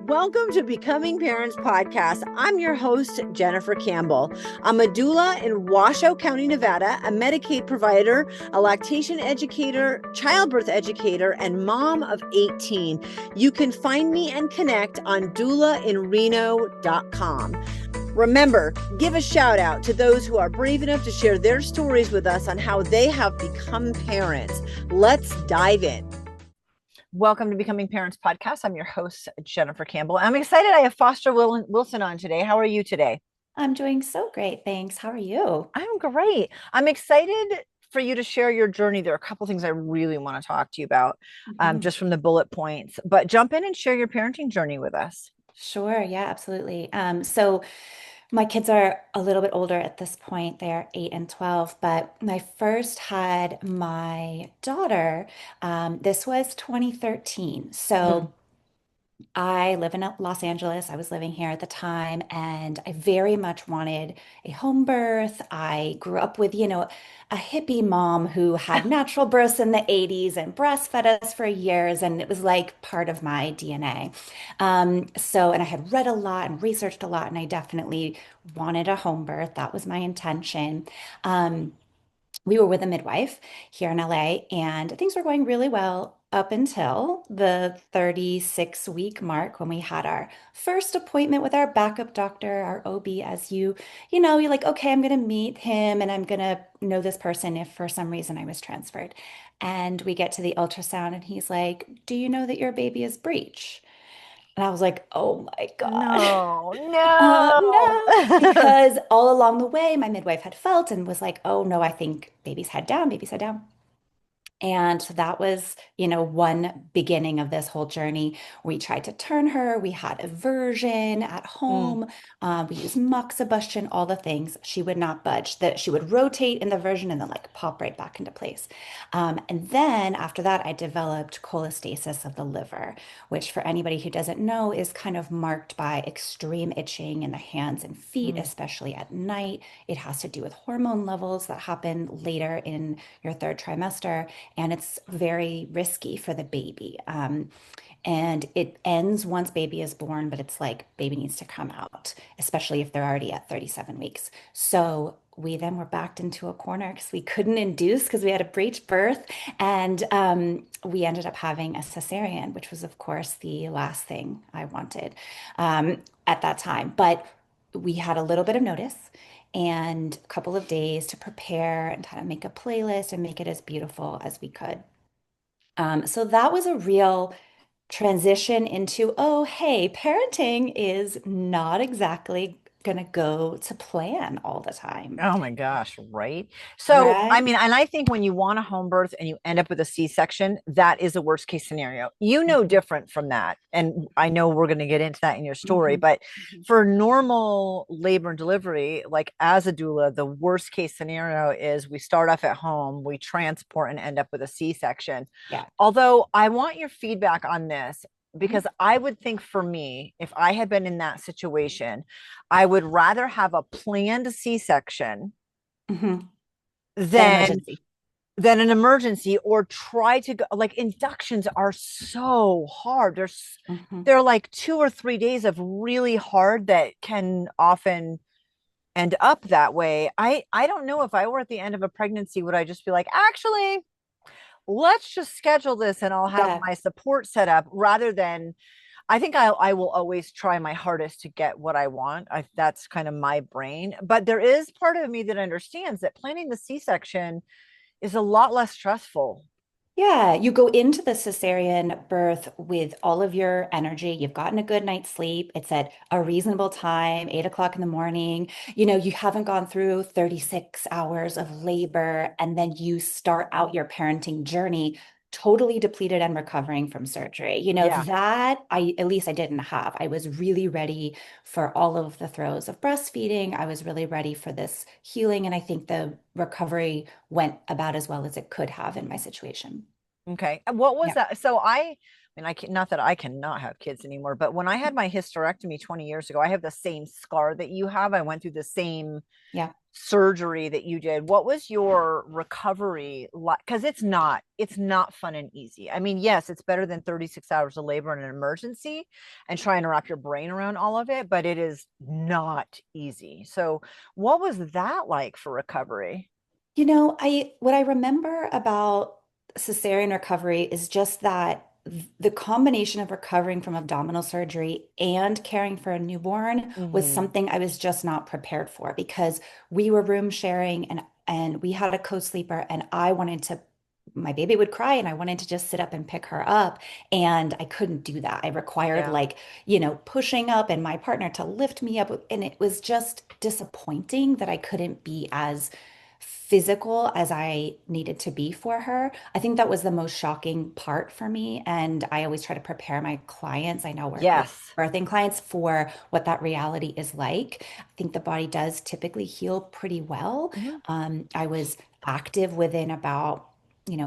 Welcome to Becoming Parents Podcast. I'm your host, Jennifer Campbell. I'm a doula in Washoe County, Nevada, a Medicaid provider, a lactation educator, childbirth educator, and mom of 18. You can find me and connect on doulainreno.com. Remember, give a shout out to those who are brave enough to share their stories with us on how they have become parents. Let's dive in. Welcome to Becoming Parents Podcast. I'm your host, Jennifer Campbell. I'm excited. I have Foster Wilson on today. How are you today? I'm doing so great. Thanks. How are you? I'm great. I'm excited for you to share your journey. There are a couple things I really want to talk to you about, just from the bullet points, but jump in and share your parenting journey with us. Sure. Yeah, absolutely. So my kids are a little bit older at this point. They're 8 and 12, but when I first had my daughter, this was 2013. Mhm. So I live in Los Angeles. I was living here at the time, and I very much wanted a home birth. I grew up with, a hippie mom who had natural births in the 80s and breastfed us for years, and it was like part of my DNA. And I had read a lot and researched a lot, and I definitely wanted a home birth. That was my intention. Um, we were with a midwife here in LA, and things were going really well up until the 36-week mark when we had our first appointment with our backup doctor, our OB, as you're like, okay, I'm going to meet him and I'm going to know this person if for some reason I was transferred. And we get to the ultrasound and he's like, do you know that your baby is breech? And I was like, oh my God. No, no. No, because all along the way, my midwife had felt and was like, oh no, I think baby's head down, baby's head down. And so that was, one beginning of this whole journey. We tried to turn her. We had a version at Mm. home. We used moxibustion, all the things. She would not budge. That she would rotate in the version and then like pop right back into place. And then after that, I developed cholestasis of the liver, which for anybody who doesn't know is kind of marked by extreme itching in the hands and feet, Mm. especially at night. It has to do with hormone levels that happen later in your third trimester, and it's very risky for the baby. And it ends once baby is born, but it's like baby needs to come out, especially if they're already at 37 weeks. So we then were backed into a corner because we couldn't induce because we had a breech birth. And we ended up having a cesarean, which was, of course, the last thing I wanted at that time. But we had a little bit of notice and a couple of days to prepare and kind of make a playlist and make it as beautiful as we could. So that was a real transition into, oh, hey, parenting is not exactly going to go to plan all the time, Oh my gosh, right? So, I right? mean, and I think when you want a home birth and you end up with a C-section, that is a worst case scenario. You know, Mhm, different from that. And I know we're going to get into that in your story, mhm, but mhm. for normal labor and delivery, like as a doula, the worst case scenario is we start off at home, we transport and end up with a C-section. Yeah. Although I want your feedback on this Mhm, because I would think for me, if I had been in that situation, I would rather have a planned C-section mhm. That than emergency. an emergency, or try to go, like, inductions are so hard. Mhm. They're like 2 or 3 days of really hard that can often end up that way. I don't know, if I were at the end of a pregnancy, would I just be like, actually, let's just schedule this and I'll have Yeah. my support set up, rather than, I think I will always try my hardest to get what I want. That's kind of my brain. But there is part of me that understands that planning the C-section is a lot less stressful. Yeah, you go into the cesarean birth with all of your energy. You've gotten a good night's sleep. It's at a reasonable time, 8 o'clock in the morning. You haven't gone through 36 hours of labor, and then you start out your parenting journey totally depleted and recovering from surgery. Yeah. That at least I didn't have. I was really ready for all of the throes of breastfeeding. I was really ready for this healing, and I think the recovery went about as well as it could have in my situation. Okay. And what was Yeah. that? So and I can not that I cannot have kids anymore, but when I had my hysterectomy 20 years ago, I have the same scar that you have. I went through the same Yeah. surgery that you did. What was your recovery like? Because it's not fun and easy. I mean, yes, it's better than 36 hours of labor in an emergency and trying to wrap your brain around all of it, but it is not easy. So what was that like for recovery? What I remember about cesarean recovery is just that the combination of recovering from abdominal surgery and caring for a newborn was Mm-hmm. something I was just not prepared for because we were room sharing and we had a co-sleeper and my baby would cry and I wanted to just sit up and pick her up and I couldn't do that. I required Yeah. pushing up and my partner to lift me up and it was just disappointing that I couldn't be as physical as I needed to be for her. I think that was the most shocking part for me. And I always try to prepare my clients. I now work with Yes. birthing clients for what that reality is like. I think the body does typically heal pretty well. Mhm. I was active within about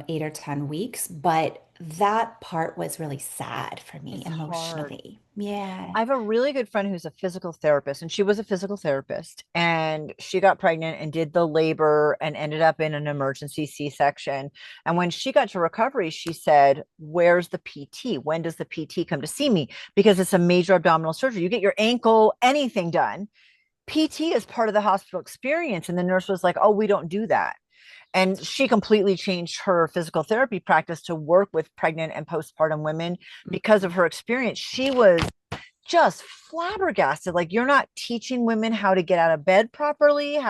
8 or 10 weeks, but that part was really sad for me It's hard. emotionally. Yeah. I have a really good friend who's a physical therapist, and she was a physical therapist, and she got pregnant and did the labor and ended up in an emergency C-section. And when she got to recovery, she said, "Where's the PT? When does the PT come to see me? Because it's a major abdominal surgery. You get your ankle, anything done. PT is part of the hospital experience." And the nurse was like, "Oh, we don't do that." And she completely changed her physical therapy practice to work with pregnant and postpartum women because of her experience. She was just flabbergasted. Like, you're not teaching women how to get out of bed properly,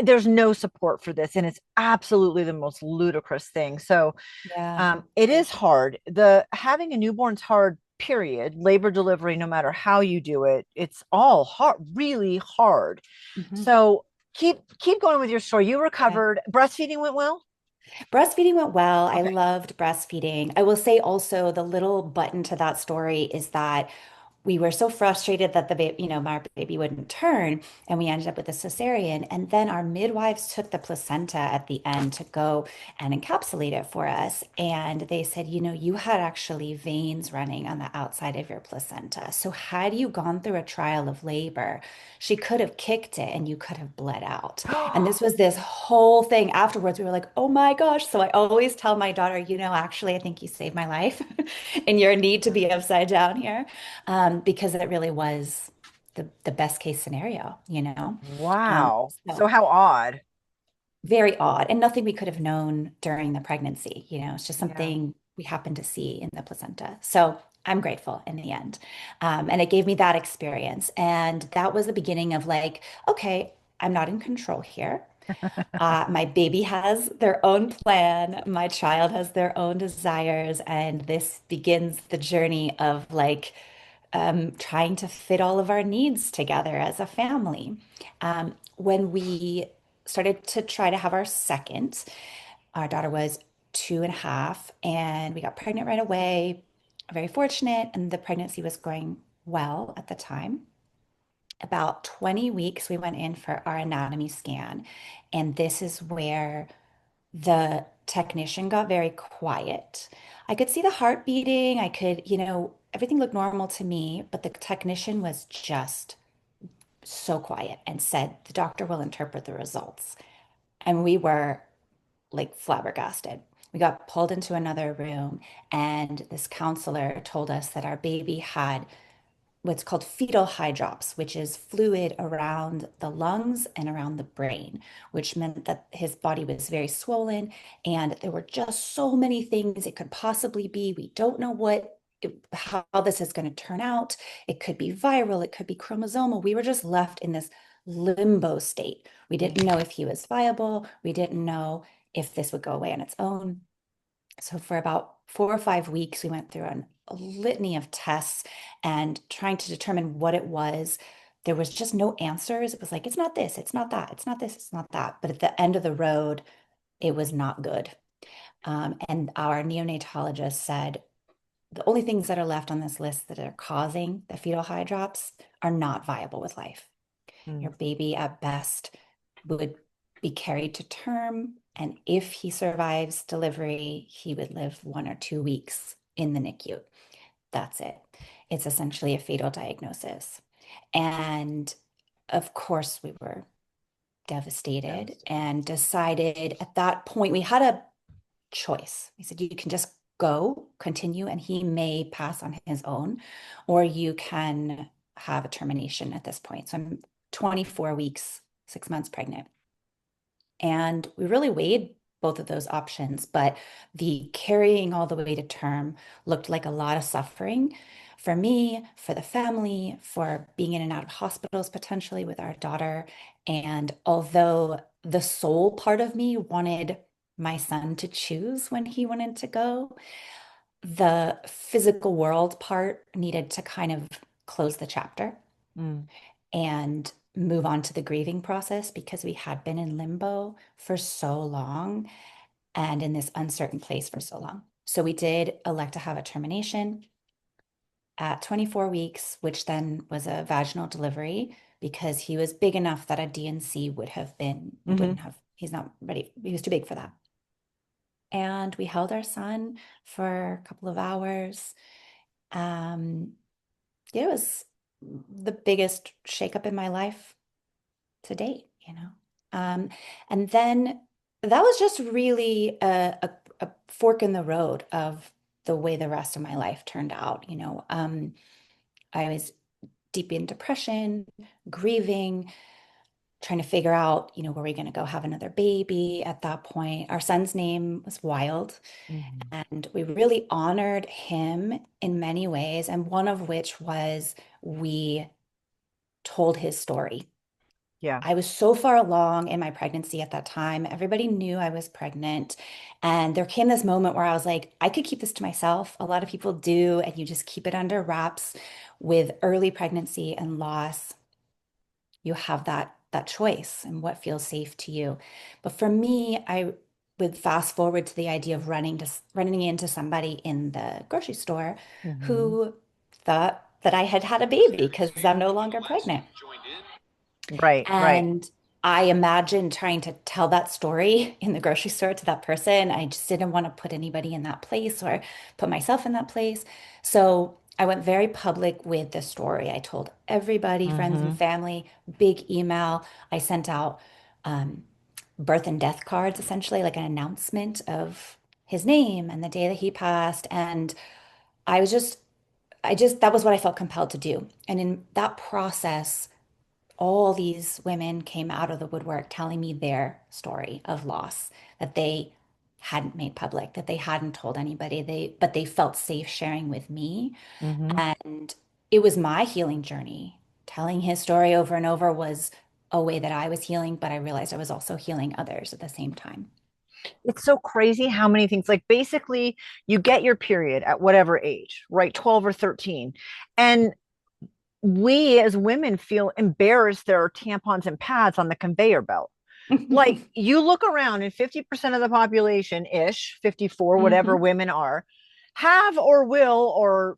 there's no support for this. And it's absolutely the most ludicrous thing. So Yeah. it is hard. The having a newborn's hard, period. Labor, delivery, no matter how you do it, it's all hard, really hard. Mhm. So keep going with your story. You Yeah. recovered. Breastfeeding went well. Breastfeeding went well. I Okay. loved breastfeeding. I will say also the little button to that story is that we were so frustrated that the baby, my baby wouldn't turn, and we ended up with a cesarean. And then our midwives took the placenta at the end to go and encapsulate it for us. And they said, you had actually veins running on the outside of your placenta. So had you gone through a trial of labor, she could have kicked it and you could have bled out. And this was this whole thing afterwards. We were like, oh my gosh. So I always tell my daughter, actually, I think you saved my life in your need to be upside down here, because it really was the best case scenario. Wow. So So how odd. very odd and nothing we could have known during the pregnancy. It's just Yeah. something we happened to see in the placenta. So I'm grateful in the end. And it gave me that experience. And that was the beginning of like, okay, I'm not in control here. My baby has their own plan. My child has their own desires. And this begins the journey of like trying to fit all of our needs together as a family. When we started to try to have our second, our daughter was 2.5, and we got pregnant right away. Very fortunate, and the pregnancy was going well at the time. About 20 weeks, we went in for our anatomy scan, and this is where the technician got very quiet. I could see the heart beating. Everything looked normal to me, but the technician was just so quiet and said, the doctor will interpret the results. And we were like flabbergasted. We got pulled into another room, and this counselor told us that our baby had what's called fetal hydrops, which is fluid around the lungs and around the brain, which meant that his body was very swollen and there were just so many things it could possibly be. We don't know how this is going to turn out. It could be viral, it could be chromosomal. We were just left in this limbo state. We didn't know if he was viable. We didn't know if this would go away on its own. So for about 4 or 5 weeks, we went through a litany of tests and trying to determine what it was. There was just no answers. It was like, it's not this, it's not that, it's not this, it's not that. But at the end of the road, it was not good. And our neonatologist said, the only things that are left on this list that are causing the fetal hydrops are not viable with life. Your Mm. baby at best would be carried to term. And if he survives delivery, he would live 1 or 2 weeks in the NICU. That's it. It's essentially a fatal diagnosis. And of course, we were devastated and decided at that point we had a choice. We said, you can just go, continue, and he may pass on his own, or you can have a termination at this point. So I'm 24 weeks, 6 months pregnant. And we really weighed both of those options, but the carrying all the way to term looked like a lot of suffering for me, for the family, for being in and out of hospitals potentially with our daughter. And although the soul part of me wanted my son to choose when he wanted to go, the physical world part needed to kind of close the chapter Mm. and move on to the grieving process because we had been in limbo for so long and in this uncertain place for so long. So we did elect to have a termination at 24 weeks, which then was a vaginal delivery because he was big enough that a DNC would have been, wouldn't have, he's not ready. He was too big for that. And we held our son for a couple of hours. It was the biggest shakeup in my life to date, you know. And then that was just really a fork in the road of the way the rest of my life turned out, you know. I was deep in depression, grieving, trying to figure out, you know, were we going to go have another baby at that point? Our son's name was Wilde, Mhm. and we really honored him in many ways, and one of which was we told his story. Yeah. I was so far along in my pregnancy at that time. Everybody knew I was pregnant. And there came this moment where I was like, I could keep this to myself. A lot of people do, and you just keep it under wraps. With early pregnancy and loss, you have that choice and what feels safe to you. But for me, I would fast forward to the idea of running into somebody in the grocery store Mhm. who thought that I had had a baby because I'm no longer pregnant. Right, right. And I imagined trying to tell that story in the grocery store to that person. I just didn't want to put anybody in that place or put myself in that place. So I went very public with the story. I told everybody, friends and Hmm. family, big email. I sent out um, birth and death cards, essentially, like an announcement of his name and the day that he passed. And I was just, that was what I felt compelled to do. And in that process, all these women came out of the woodwork telling me their story of loss that they hadn't made public, that they hadn't told anybody. But they felt safe sharing with me. Hmm. And it was my healing journey. Telling his story over and over was a way that I was healing, but I realized I was also healing others at the same time. It's so crazy how many things, like basically, you get your period at whatever age, right? 12 or 13. And we as women feel embarrassed there are tampons and pads on the conveyor belt. Like you look around and 50% of the population ish, 54, whatever Hmm. women are, have or will or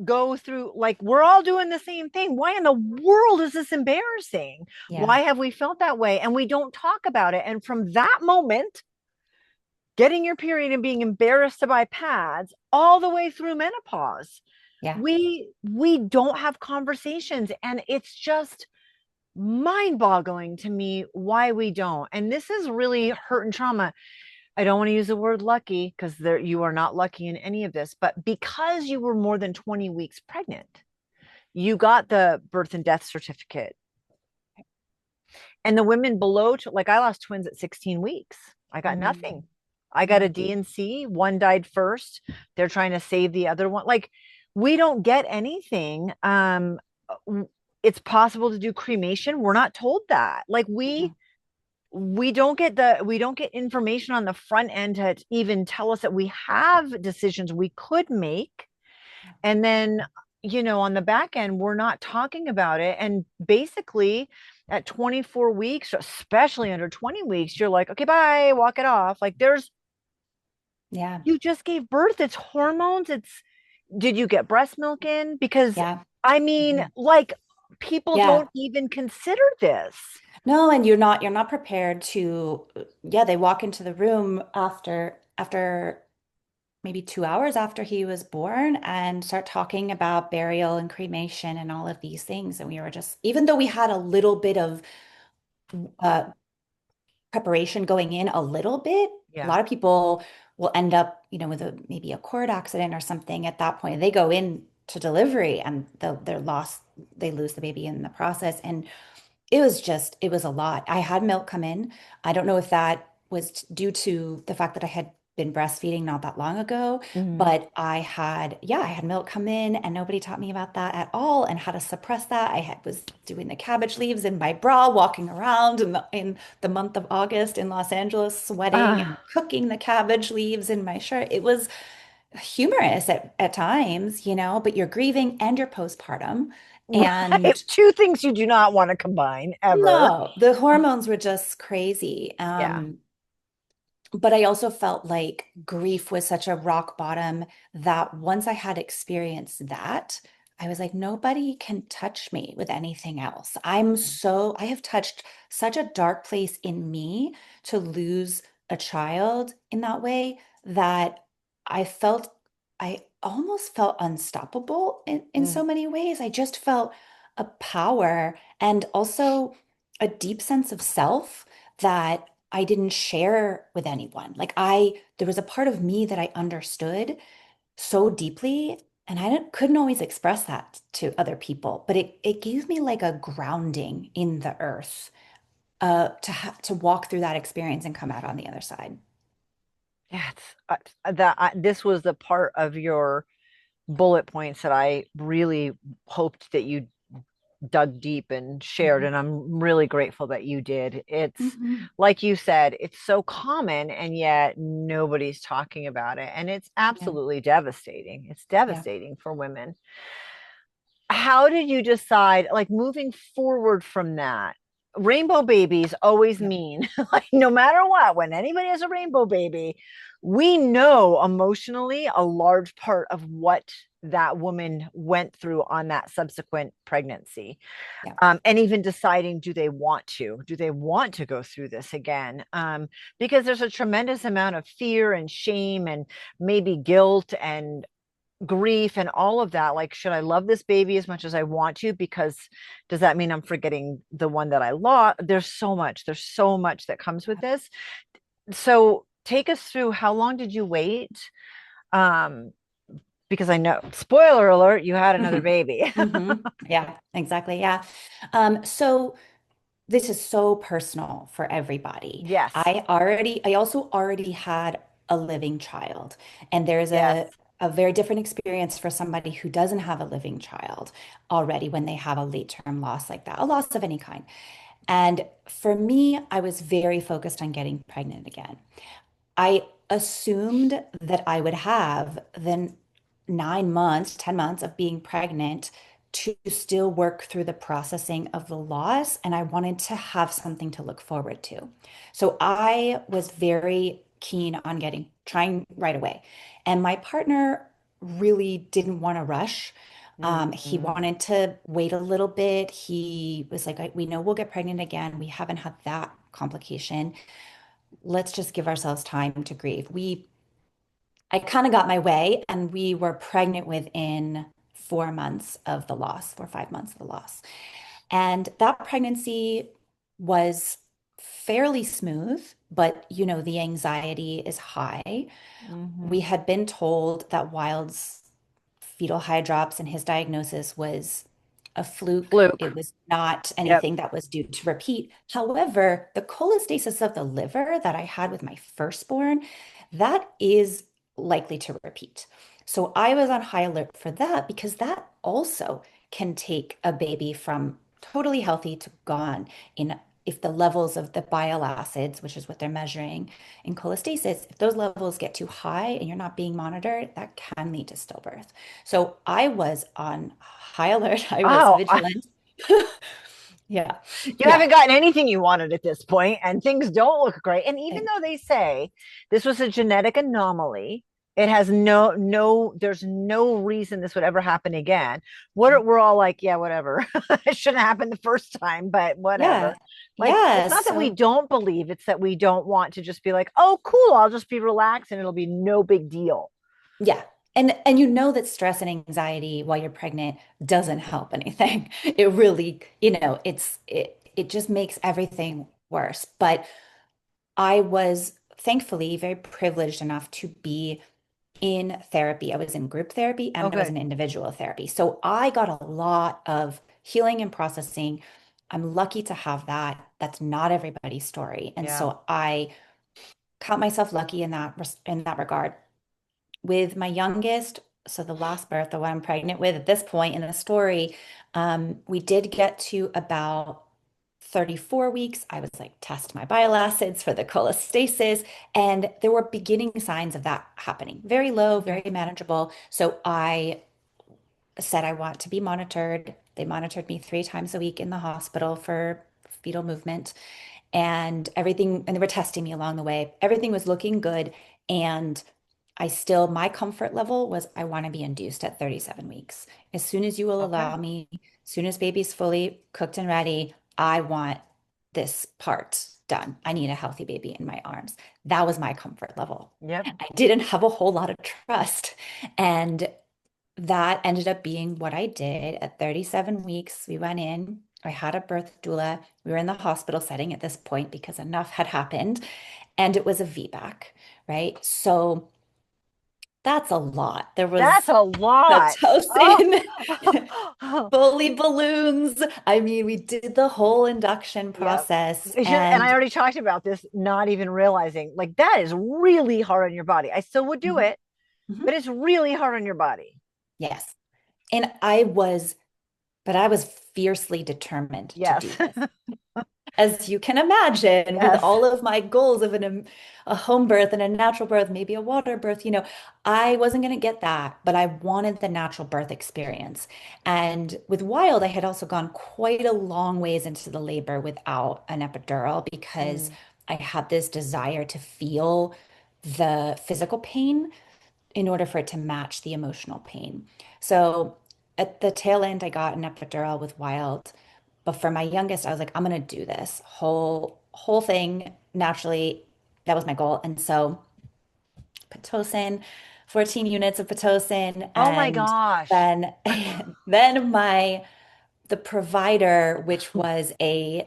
go through, like we're all doing the same thing. Why in the world is this embarrassing? Yeah, Why have we felt that way? And we don't talk about it. And from that moment, getting your period and being embarrassed to buy pads all the way through menopause, yeah, we don't have conversations, and it's just mind-boggling to me why we don't. And this is really hurt and trauma. I don't want to use the word lucky because there you are not lucky in any of this, but because you were more than 20 weeks pregnant, you got the birth and death certificate. And the women below, like I lost twins at 16 weeks. I got nothing. mm, I got a mm, DNC. One died first. They're trying to save the other one. Like we don't get anything. It's possible to do cremation. We're not told that. Like no, we don't get information on the front end to even tell us that we have decisions we could make. yeah, And then, on the back end, we're not talking about it. And basically, at 24 weeks, especially under 20 weeks, you're like, okay, bye, walk it off. Like, yeah, you just gave birth. It's hormones. Did you get breast milk in? Because, yeah. I mean, Mhm. like, people Yeah. don't even consider this. No, and you're not prepared to, yeah, they walk into the room after maybe 2 hours after he was born and start talking about burial and cremation and all of these things. And we were just, even though we had a little bit of uh, preparation going in a little bit, a Yeah. lot of people will end up, with maybe a cord accident or something at that point. They go in to delivery and they lose the baby in the process. And it was a lot. I had milk come in. I don't know if that was due to the fact that I had been breastfeeding not that long ago, Mhm. but I had milk come in and nobody taught me about that at all and how to suppress that. Was doing the cabbage leaves in my bra, walking around in the month of August in Los Angeles, sweating and Ah, cooking the cabbage leaves in my shirt. It was humorous at times, but you're grieving and you're postpartum. right. And Two things you do not want to combine ever. no, the hormones were just crazy. Yeah. But I also felt like grief was such a rock bottom that once I had experienced that, I was like, nobody can touch me with anything else. I have touched such a dark place in me to lose a child in that way that I felt, I almost felt unstoppable in Mm, so many ways. I just felt a power and also a deep sense of self that I didn't share with anyone. There was a part of me that I understood so deeply, and couldn't always express that to other people, but it gave me like a grounding in the earth, to walk through that experience and come out on the other side. yeah, this was the part of your bullet points that I really hoped that you dug deep and shared, Mhm. and I'm really grateful that you did. It's Mhm. like you said, it's so common and yet nobody's talking about it, and it's Yeah. absolutely devastating. It's Yeah. devastating for women. How did you decide, like, moving forward from that? Rainbow babies always Yeah. mean, like, no matter what, when anybody has a rainbow baby, we know emotionally a large part of what that woman went through on that subsequent pregnancy. Yeah. And even deciding, do they want to go through this again? Because there's a tremendous amount of fear and shame and maybe guilt and grief and all of that. Like, should I love this baby as much as I want to? Because does that mean I'm forgetting the one that I lost? There's so much that comes with this. So take us through, how long did you wait? Um, because I know, spoiler alert, you had another Mhm. baby. Yeah, exactly. Yeah. So this is so personal for everybody. Yes, I also already had a living child, and there's yes. a very different experience for somebody who doesn't have a living child already when they have a late term loss like that, a loss of any kind. And for me, I was very focused on getting pregnant again. I assumed that I would have the 9 months, 10 months of being pregnant to still work through the processing of the loss. And I wanted to have something to look forward to. So I was very keen on trying right away. And my partner really didn't want to rush. He Mhm. wanted to wait a little bit. He was like, we know we'll get pregnant again. We haven't had that complication. Let's just give ourselves time to grieve. I kind of got my way and we were pregnant within 4 months of the loss, 5 months of the loss. And that pregnancy was fairly smooth, but the anxiety is high. We Mhm. had been told that Wilde's fetal hydrops and his diagnosis was a fluke. It Fluke. was not Yep. anything that was due to repeat. However, the cholestasis of the liver that I had with my firstborn, that is likely to repeat. So I was on high alert for that because that also can take a baby from totally healthy to gone in if the levels of the bile acids, which is what they're measuring in cholestasis, if those levels get too high and you're not being monitored, that can lead to stillbirth. So I was on high alert. I was Oh, vigilant. Yeah. you Yeah. haven't gotten anything you wanted at this point, and things don't look great. And even though they say this was a genetic anomaly, it has there's no reason this would ever happen again. We're all like, yeah, whatever. It shouldn't happen the first time, but Yeah. whatever. Like, Yeah. it's not that we So don't believe, it's that we don't want to just be like, oh, cool, I'll just be relaxed and it'll be no big deal. Yeah. And you know that stress and anxiety while you're pregnant doesn't help anything. It really, it just makes everything worse. But I was thankfully very privileged enough to be in therapy. I was in group therapy Oh, and I was in good. individual therapy. So I got a lot of healing and processing. I'm lucky to have that. That's not everybody's story. And Yeah. so I count myself lucky in in that regard. With my youngest, so the last birth, the one I'm pregnant with at this point in the story, we did get to about 34 weeks. I was like, test my bile acids for the cholestasis. And there were beginning signs of that happening. Very low, Okay. very manageable. So I said, I want to be monitored. They monitored me 3 times a week in the hospital for fetal movement and everything. And they were testing me along the way. Everything was looking good. And my comfort level was I want to be induced at 37 weeks. As soon as you will allow Okay. me, as soon as baby's fully cooked and ready, I want this part done. I need a healthy baby in my arms. That was my comfort level. Yep. I didn't have a whole lot of trust. And that ended up being what I did at 37 weeks. We went in, I had a birth doula. We were in the hospital setting at this point because enough had happened, and it was a VBAC, right? So that's a lot. There That's was a lot. Oh. Pitocin, fully balloons. I mean, we did the whole induction Yep. process It's just, and I and already talked about this, not even realizing like that is really hard on your body. I still would do Mhm, it, mhm. but it's really hard on your body. Yes. And but I was fiercely determined to Yes. do this. As you can imagine, with Yes. all of my goals of a home birth and a natural birth, maybe a water birth, I wasn't going to get that, but I wanted the natural birth experience. And with Wild, I had also gone quite a long ways into the labor without an epidural because Mm. I had this desire to feel the physical pain in order for it to match the emotional pain. So at the tail end, I got an epidural with Wild. But for my youngest, I was like, I'm gonna do this whole thing naturally. That was my goal. And so Pitocin, 14 units of Pitocin, Oh my and gosh. then then the provider, which was I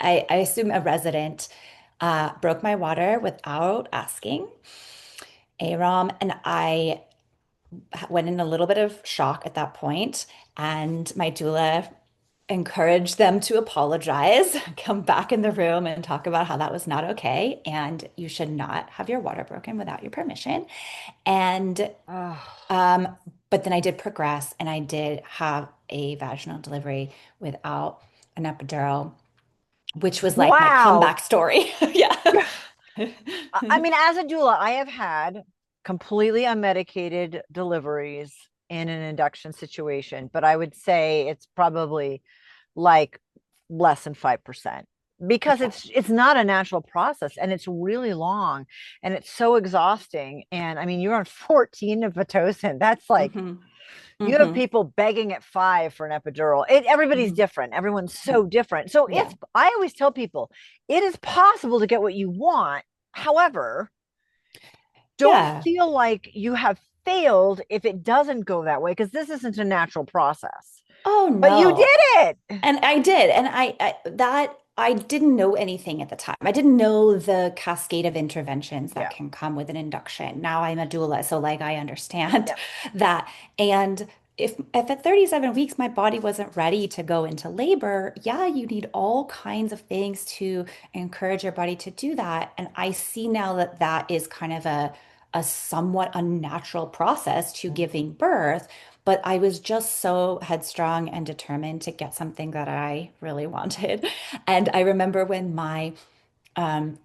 assume a resident, broke my water without asking. AROM, and I went in a little bit of shock at that point, and my doula encouraged them to apologize, come back in the room and talk about how that was not okay, and you should not have your water broken without your permission. And Oh. um, but then I did progress, and I did have a vaginal delivery without an epidural, which was like my Wow. comeback story. Yeah. I mean, as a doula, I have had completely unmedicated deliveries in an induction situation, but I would say it's probably like less than 5% because Yeah. it's not a natural process and it's really long and it's so exhausting. And I mean, you're on 14 of Pitocin. That's like Hmm. you have Hmm. people begging at 5 for an epidural. Everybody's Hmm. different. Everyone's so different. So Yeah. it's I always tell people it is possible to get what you want. However, don't Yeah. feel like you have failed if it doesn't go that way because this isn't a natural process. Oh But you did no. it. And I did. And I didn't know anything at the time. I didn't know the cascade of interventions that Yeah. can come with an induction. Now I'm a doula, so like I understand Yeah. that. And if at 37 weeks my body wasn't ready to go into labor, yeah, you need all kinds of things to encourage your body to do that. And I see now that that is kind of a somewhat unnatural process to giving birth. But I was just so headstrong and determined to get something that I really wanted. And I remember when my um,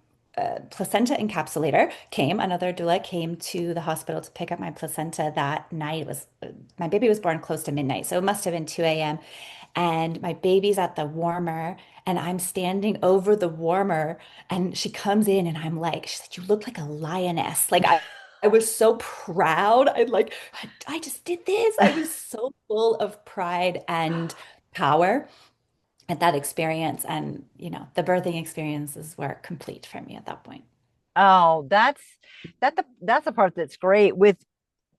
placenta encapsulator came, another doula came to the hospital to pick up my placenta that night. It was my baby was born close to midnight, so it must have been 2 a.m. And my baby's at the warmer, and I'm standing over the warmer, and she comes in, and I'm like, she said, "You look like a lioness." Like I was so proud. I just did this. I was so full of pride and power at that experience. And, the birthing experiences were complete for me at that point. Oh, that's the part that's great with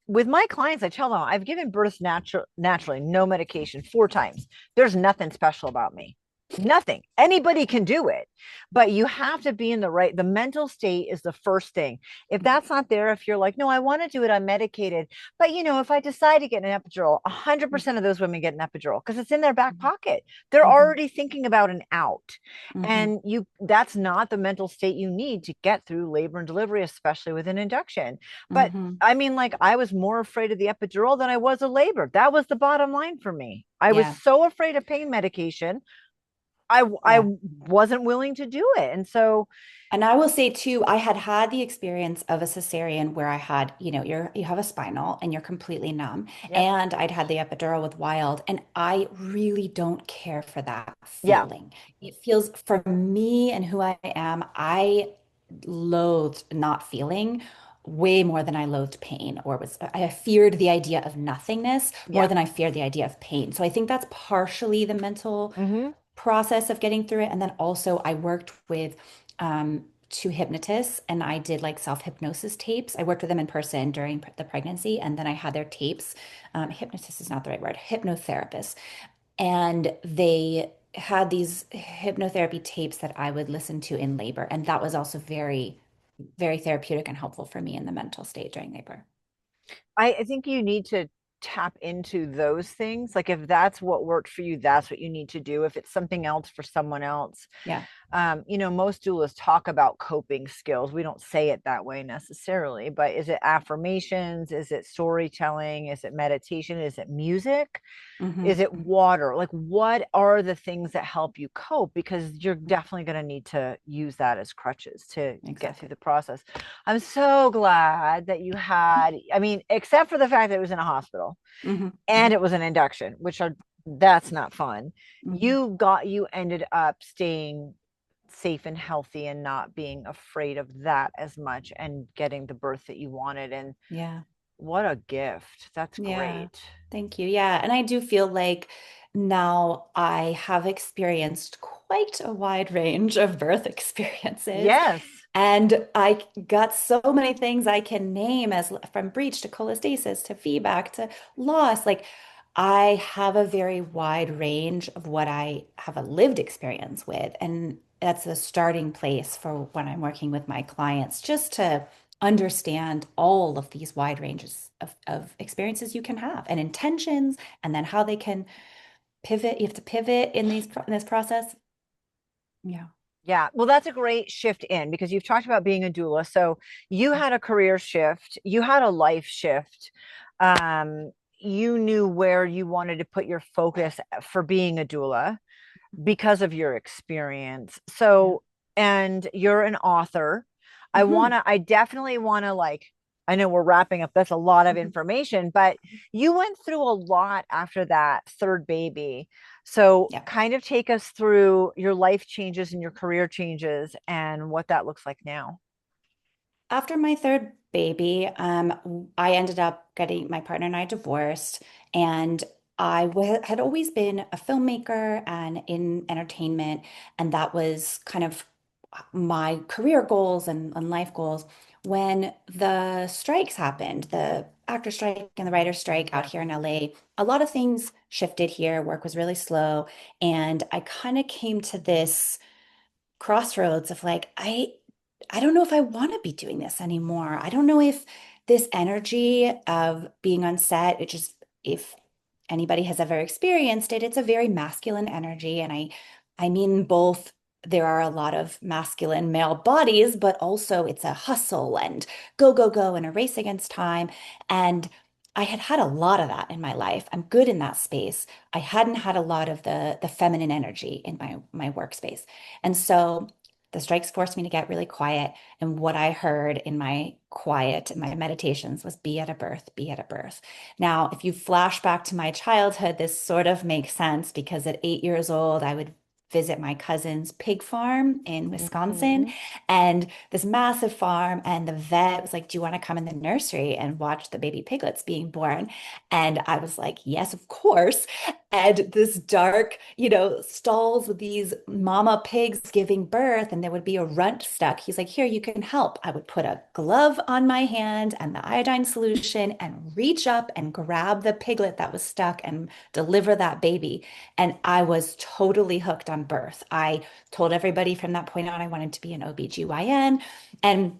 with my clients, I tell them I've given birth naturally, no medication 4 times. There's nothing special about me. Nothing. Anybody can do it, but you have to be in the mental state is the first thing. If that's not there, if you're like, no, I want to do it, I'm medicated. But if I decide to get an epidural, 100% of those women get an epidural because it's in their back pocket. They're Mhm. already thinking about an out. Mhm. And that's not the mental state you need to get through labor and delivery, especially with an induction. But Mhm. I mean, like, I was more afraid of the epidural than I was of labor. That was the bottom line for me. I was Yeah. so afraid of pain medication. I Yeah. wasn't willing to do it. And so, And I will say too, I had the experience of a cesarean where I had, you have a spinal and you're completely numb. yep. And I'd had the epidural with Wilde, and I really don't care for that Yeah. feeling. It feels for me and who I am, I loathed not feeling way more than I loathed pain, or I feared the idea of nothingness more Yeah. than I feared the idea of pain. So I think that's partially the mental Mm-hmm. process of getting through it. And then also I worked with two hypnotists, and I did like self-hypnosis tapes. I worked with them in person during the pregnancy, and then I had their tapes. Hypnotist is not the right word, hypnotherapist. And they had these hypnotherapy tapes that I would listen to in labor. And that was also very, very therapeutic and helpful for me in the mental state during labor. I think you need to tap into those things. Like, if that's what worked for you, that's what you need to do. If it's something else for someone else, Yeah. most doulas talk about coping skills. We don't say it that way necessarily, but is it affirmations? Is it storytelling? Is it meditation? Is it music? Is Hmm. it water? Like, what are the things that help you cope? Because you're definitely going to need to use that as crutches to get through Exactly. the process. I'm so glad that you had, I mean, except for the fact that it was in a hospital Hmm. and Hmm. it was an induction, that's not fun. Hmm. You ended up staying safe and healthy and not being afraid of that as much and getting the birth that you wanted. And Yeah. what a gift. That's Yeah, great. thank you. Yeah, and I do feel like now I have experienced quite a wide range of birth experiences. Yes. And I got so many things I can name, as from breech to cholestasis to VBAC to loss. Like, I have a very wide range of what I have a lived experience with. And that's a starting place for when I'm working with my clients, just to understand all of these wide ranges of experiences you can have and intentions, and then how they can pivot. You have to pivot in this process. Yeah. Yeah, well, that's a great shift in because you've talked about being a doula. So you had a career shift, you had a life shift. You knew where you wanted to put your focus for being a doula because of your experience. Yeah. So, and you're an author. Hmm. I definitely want to, like, I know we're wrapping up. That's a lot of Hmm. information, but you went through a lot after that third baby. So, Yeah. kind of take us through your life changes and your career changes and what that looks like now. After my third baby, I ended up getting my partner and I divorced, and had always been a filmmaker and in entertainment, and that was kind of my career goals and life goals. When the strikes happened, the actor strike and the writer strike out Yeah. here in LA, a lot of things shifted here. Work was really slow, and I kind of came to this crossroads of like, I don't know if I want to be doing this anymore. I don't know if this energy of being on set, it just, if anybody has ever experienced it, it's a very masculine energy. And I mean both, there are a lot of masculine male bodies, but also it's a hustle and go, go, go, and a race against time. And I had had a lot of that in my life. I'm good in that space. I hadn't had a lot of the feminine energy in my workspace. And so the strikes forced me to get really quiet. And what I heard in my quiet, in my meditations, was be at a birth, be at a birth. Now, if you flash back to my childhood, this sort of makes sense because at 8 years old, I would visit my cousin's pig farm in Wisconsin, Mhm. and this massive farm. And the vet was like, "Do you want to come in the nursery and watch the baby piglets being born?" And I was like, "Yes, of course." and this dark, stalls with these mama pigs giving birth, and there would be a runt stuck. He's like, here, you can help. I would put a glove on my hand and the iodine solution and reach up and grab the piglet that was stuck and deliver that baby. And I was totally hooked on birth. I told everybody from that point on I wanted to be an OBGYN. And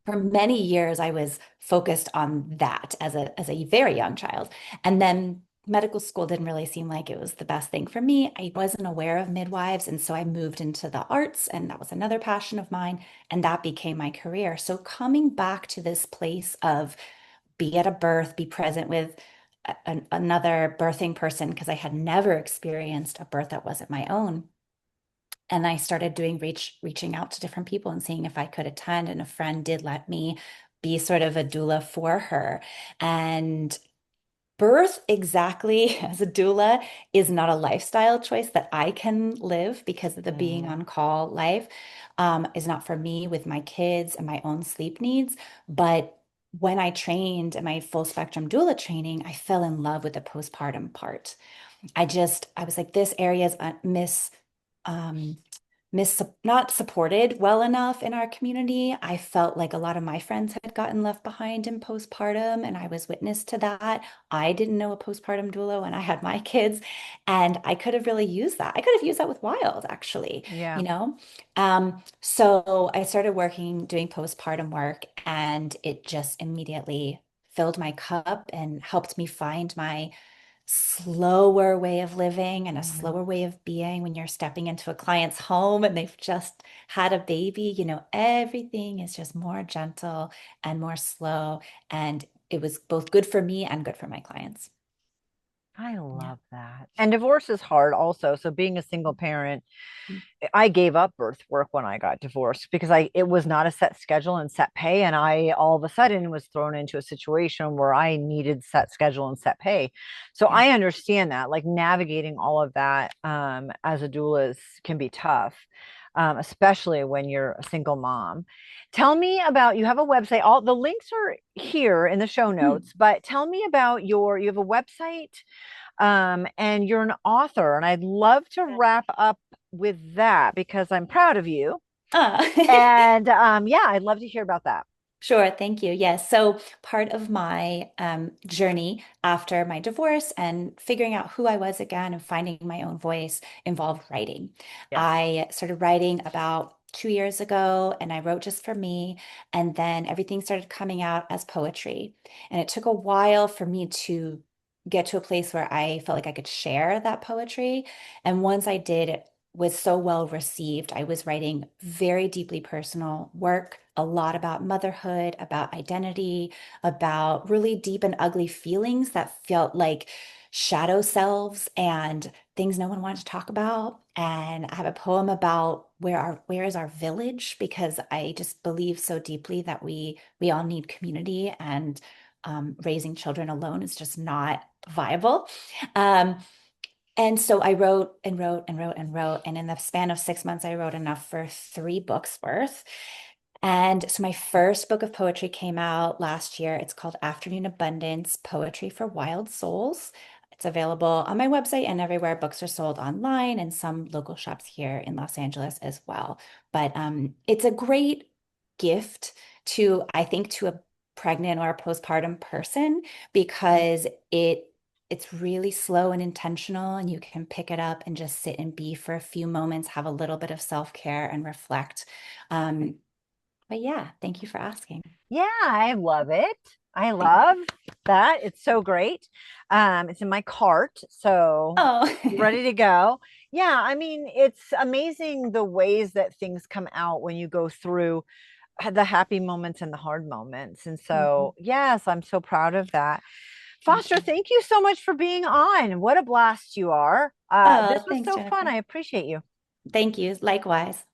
for many years, I was focused on that as a very young child. And then medical school didn't really seem like it was the best thing for me. I wasn't aware of midwives. And so I moved into the arts, and that was another passion of mine. And that became my career. So coming back to this place of be at a birth, be present with another birthing person, because I had never experienced a birth that wasn't my own. And I started doing reaching out to different people and seeing if I could attend. And a friend did let me be sort of a doula for her. And birth exactly as a doula is not a lifestyle choice that I can live because of the being on call life, is not for me with my kids and my own sleep needs. But when I trained in my full spectrum doula training, I fell in love with the postpartum part. I was like, this area is um, not supported well enough in our community. I felt like a lot of my friends had gotten left behind in postpartum, and I was witness to that. I didn't know a postpartum doula when I had my kids, and I could have really used that. I could have used that with Wilde, actually, Yeah. you know? So I started doing postpartum work, and it just immediately filled my cup and helped me find my slower way of living and a Mhm. slower way of being when you're stepping into a client's home and they've just had a baby. Everything is just more gentle and more slow. And it was both good for me and good for my clients. I Yeah. love that. And divorce is hard also. So being a single parent, Mm. I gave up birth work when I got divorced because it was not a set schedule and set pay. And I all of a sudden was thrown into a situation where I needed set schedule and set pay. So Yeah. I understand that, like navigating all of that as a doula can be tough, especially when you're a single mom. Tell me about, you have a website. All the links are here in the show Mm. notes, but tell me about you have a website, and you're an author, and I'd love to wrap up with that because I'm proud of you. Ah. And yeah, I'd love to hear about that. Sure, thank you. Yes. So part of my journey after my divorce and figuring out who I was again and finding my own voice involved writing. Yes. I started writing about 2 years ago, and I wrote just for me. And then everything started coming out as poetry. And it took a while for me to get to a place where I felt like I could share that poetry. And once I did, it was so well received. I was writing very deeply personal work, a lot about motherhood, about identity, about really deep and ugly feelings that felt like shadow selves and things no one wanted to talk about. And I have a poem about where is our village, because I just believe so deeply that we all need community, and raising children alone is just not viable. Um, and so I wrote and wrote and wrote and wrote. And in the span of 6 months, I wrote enough for 3 books worth. And so my first book of poetry came out last year. It's called Afternoon Abundance, Poetry for Wild Souls. It's available on my website and everywhere books are sold online, and some local shops here in Los Angeles as well. But it's a great gift I think, to a pregnant or a postpartum person, because it's really slow and intentional, and you can pick it up and just sit and be for a few moments, have a little bit of self-care and reflect. But yeah, thank you for asking. Yeah, I love it. I Thank love you. that. It's so great. It's in my cart, so Oh, ready to go. Yeah, I mean, it's amazing the ways that things come out when you go through the happy moments and the hard moments. And Mhm. so, yes, I'm so proud of that. Thank Foster, you. thank you so much for being on. What a blast you are. This Oh, was thanks, so fun. Jennifer. I appreciate you. Thank you. Likewise.